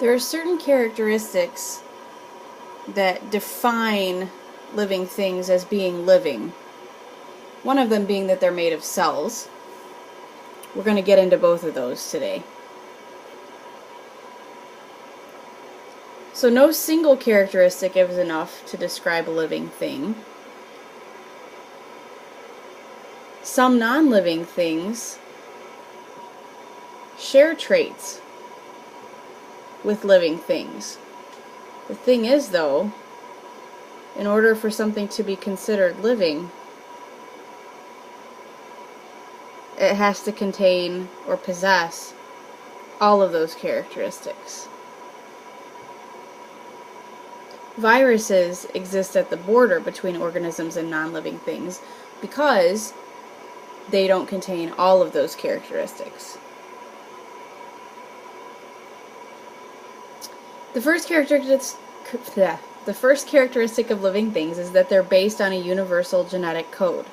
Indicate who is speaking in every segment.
Speaker 1: There are certain characteristics that define living things as being living. One of them being that they're made of cells. We're going to get into both of those today. So no single characteristic is enough to describe a living thing. Some non-living things share traits with living things. The thing is, though, in order for something to be considered living, it has to contain or possess all of those characteristics. Viruses exist at the border between organisms and non-living things because they don't contain all of those characteristics. The first characteristic of living things is that they're based on a universal genetic code.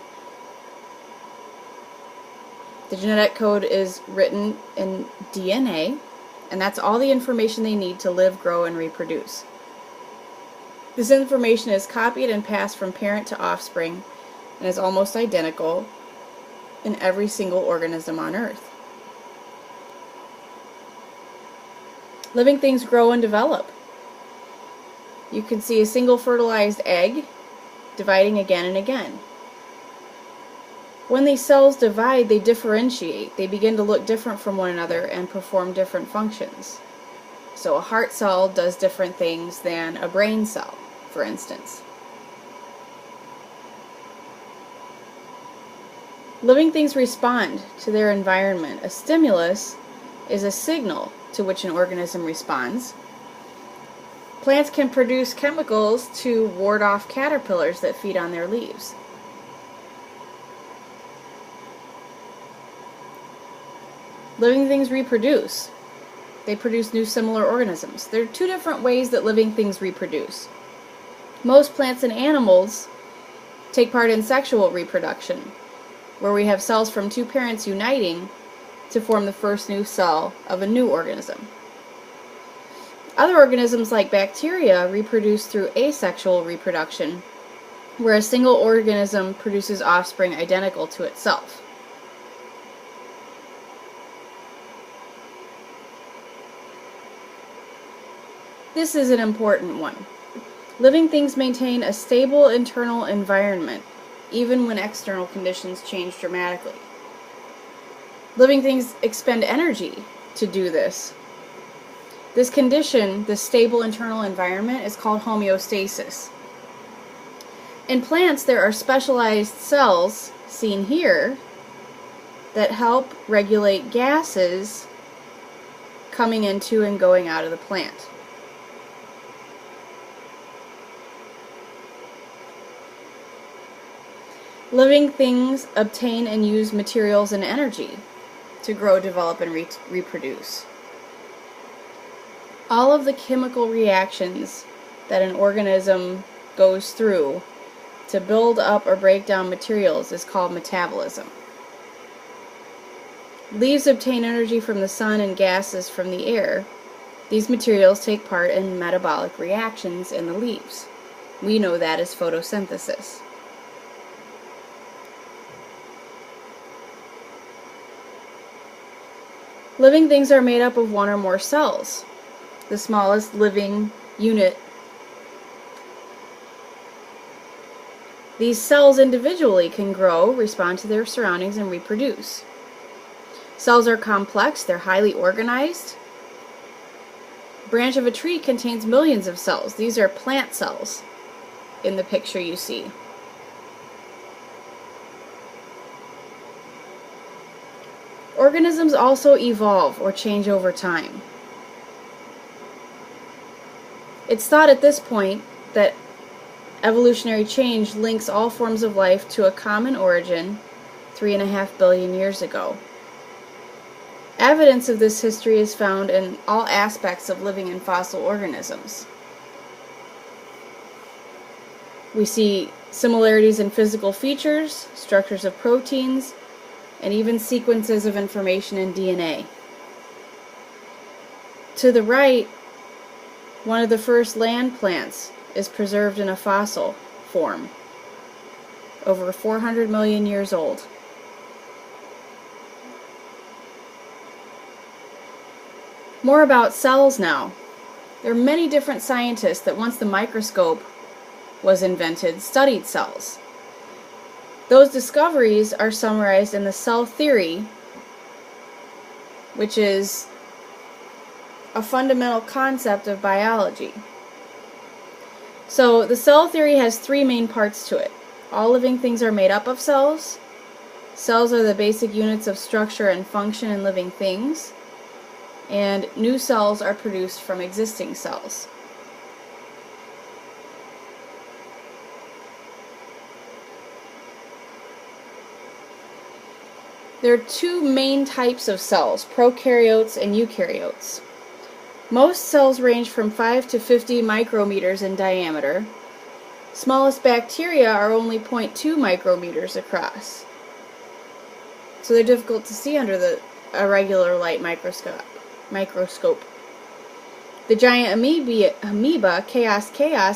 Speaker 1: The genetic code is written in DNA, and that's all the information they need to live, grow, and reproduce. This information is copied and passed from parent to offspring and is almost identical in every single organism on Earth. Living things grow and develop. You can see a single fertilized egg dividing again and again. When these cells divide, they differentiate. They begin to look different from one another and perform different functions. So a heart cell does different things than a brain cell, for instance. Living things respond to their environment. A stimulus is a signal to which an organism responds. Plants can produce chemicals to ward off caterpillars that feed on their leaves. Living things reproduce. They produce new similar organisms. There are two different ways that living things reproduce. Most plants and animals take part in sexual reproduction, where we have cells from two parents uniting to form the first new cell of a new organism. Other organisms like bacteria reproduce through asexual reproduction, where a single organism produces offspring identical to itself. This is an important one. Living things maintain a stable internal environment, even when external conditions change dramatically. Living things expend energy to do this. This condition, this stable internal environment, is called homeostasis. In plants, there are specialized cells, seen here, that help regulate gases coming into and going out of the plant. Living things obtain and use materials and energy to grow, develop, and reproduce. All of the chemical reactions that an organism goes through to build up or break down materials is called metabolism. Leaves obtain energy from the sun and gases from the air. These materials take part in metabolic reactions in the leaves. We know that as photosynthesis. Living things are made up of one or more cells, the smallest living unit. These cells individually can grow, respond to their surroundings, and reproduce. Cells are complex, they're highly organized. A branch of a tree contains millions of cells. These are plant cells in the picture you see. Organisms also evolve or change over time. It's thought at this point that evolutionary change links all forms of life to a common origin 3.5 billion years ago. Evidence of this history is found in all aspects of living and fossil organisms. We see similarities in physical features, structures of proteins, and even sequences of information in DNA. To the right One of the first land plants is preserved in a fossil form, over 400 million years old. More about cells now. There are many different scientists that once the microscope was invented studied cells. Those discoveries are summarized in the cell theory, which is a fundamental concept of biology. So the cell theory has three main parts to it. All living things are made up of cells. Cells are the basic units of structure and function in living things. And new cells are produced from existing cells. There are two main types of cells, prokaryotes and eukaryotes. Most cells range from 5 to 50 micrometers in diameter. Smallest bacteria are only 0.2 micrometers across. So they're difficult to see under a regular light microscope. The giant amoeba, Chaos,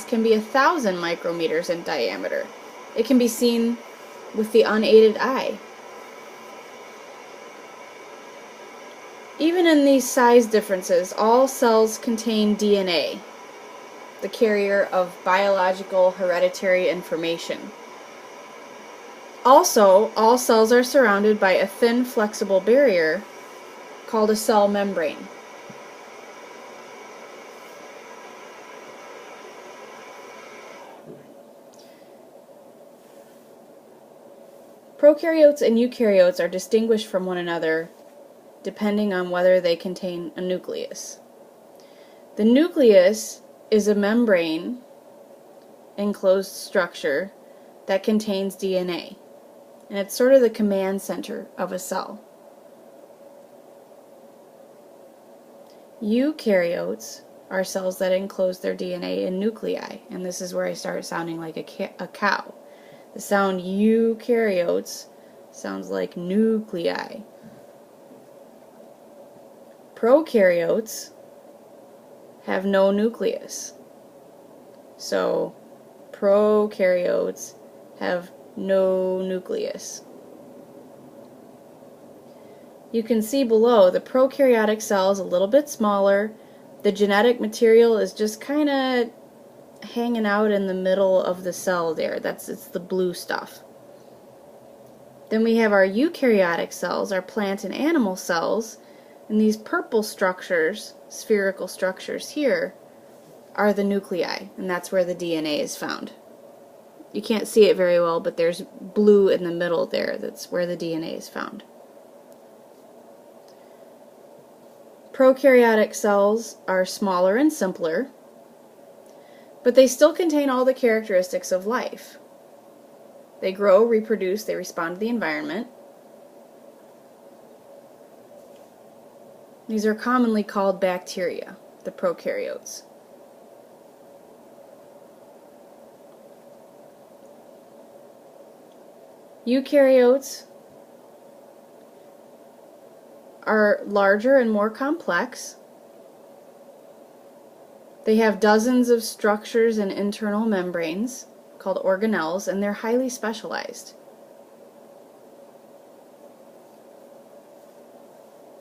Speaker 1: can be 1,000 micrometers in diameter. It can be seen with the unaided eye. Even in these size differences, all cells contain DNA, the carrier of biological hereditary information. Also, all cells are surrounded by a thin, flexible barrier called a cell membrane. Prokaryotes and eukaryotes are distinguished from one another depending on whether they contain a nucleus. The nucleus is a membrane enclosed structure that contains DNA, and it's sort of the command center of a cell. Eukaryotes are cells that enclose their DNA in nuclei, and this is where I start sounding like a cow. The sound eukaryotes sounds like nuclei. Prokaryotes have no nucleus. So prokaryotes have no nucleus. You can see below the prokaryotic cell is a little bit smaller. The genetic material is just kind of hanging out in the middle of the cell there. It's the blue stuff. Then we have our eukaryotic cells, our plant and animal cells, and these purple structures, spherical structures here, are the nuclei, and that's where the DNA is found. You can't see it very well, but there's blue in the middle there. That's where the DNA is found. Prokaryotic cells are smaller and simpler, but they still contain all the characteristics of life. They grow, reproduce, they respond to the environment. These are commonly called bacteria, the prokaryotes. Eukaryotes are larger and more complex. They have dozens of structures and internal membranes called organelles, and they're highly specialized.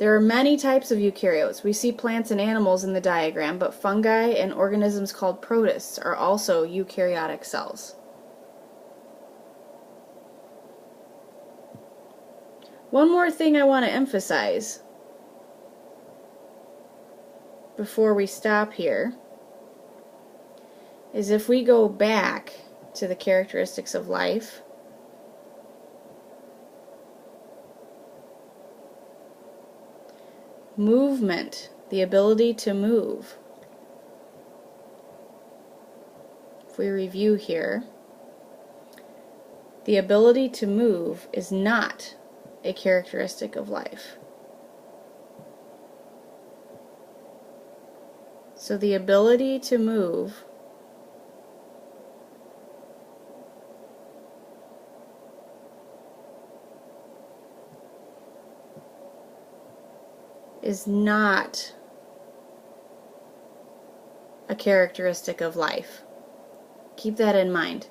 Speaker 1: There are many types of eukaryotes. We see plants and animals in the diagram, but fungi and organisms called protists are also eukaryotic cells. One more thing I want to emphasize before we stop here is if we go back to the characteristics of life, movement, the ability to move. If we review here, the ability to move is not a characteristic of life. So the ability to move is not a characteristic of life. Keep that in mind.